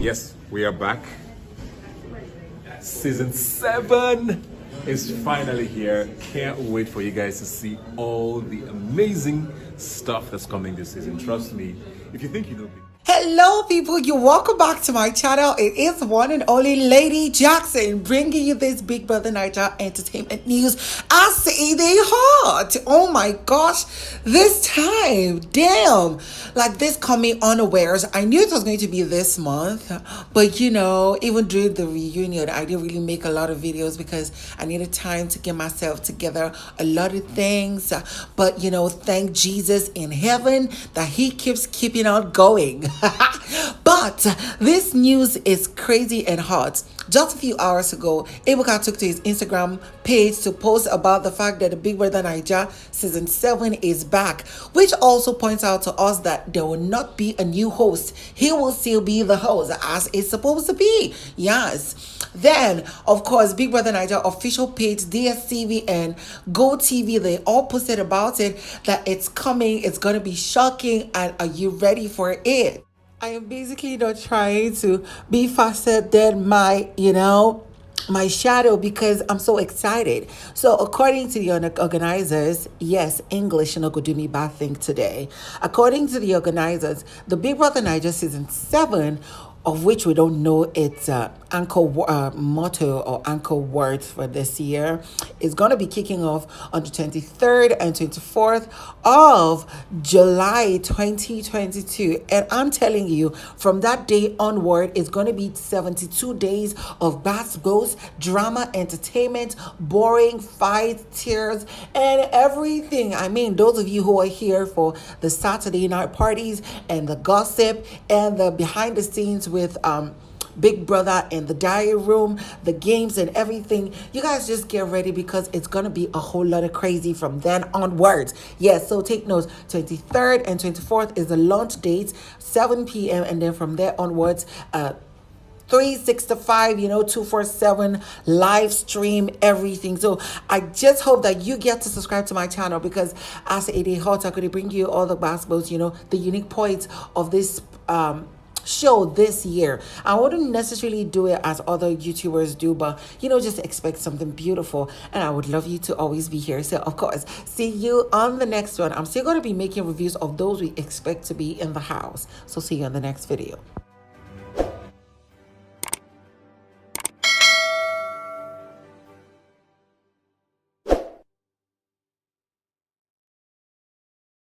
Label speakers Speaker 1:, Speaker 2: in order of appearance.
Speaker 1: Yes, we are back. Season 7 is finally here. Can't wait for you guys to see all the amazing stuff that's coming this season. Trust me, if you think you know me.
Speaker 2: Hello, people. You welcome back to my channel. It is one and only Lady Jackson bringing you this Big Brother Naija entertainment news. I say they hot. Oh my gosh, this time, damn, like this coming unawares. I knew it was going to be this month, but you know, even during the reunion, I didn't really make a lot of videos because I needed time to get myself together. A lot of things, but you know, thank Jesus in heaven that He keeps keeping on going. But this news is crazy and hot. Just a few hours ago, Bbnaija took to his Instagram page to post about the fact that the Big Brother Naija season 7 is back, which also points out to us that there will not be a new host. He will still be the host as it's supposed to be. Yes. Then, of course, Big Brother Naija official page, DSTV and GoTV, they all posted about it, that it's coming, it's going to be shocking, and are you ready for it? I am basically not trying to be faster than my, my shadow because I'm so excited. So according to the organizers, yes, English not going to do me bad thing today. According to the organizers, the Big Brother Naija season 7, of which we don't know its anchor motto or anchor words for this year, is going to be kicking off on the 23rd and 24th of July 2022. And I'm telling you, from that day onward, it's going to be 72 days of basketballs, drama, entertainment, boring fights, tears, and everything. I mean, those of you who are here for the Saturday night parties and the gossip and the behind the scenes with Big Brother and the diary room, the games and everything, you guys just get ready because it's gonna be a whole lot of crazy from then onwards. Yes, so take notes. 23rd and 24th is the launch date, 7 p.m. and then from there onwards, 365, 247 live stream everything. So I just hope that you get to subscribe to my channel because as a day hot, I could bring you all the basketballs, the unique points of this show this year. I wouldn't necessarily do it as other YouTubers do, but just expect something beautiful, and I would love you to always be here. So of course, see you on the next one. I'm still going to be making reviews of those we expect to be in the house, so see you on the next video.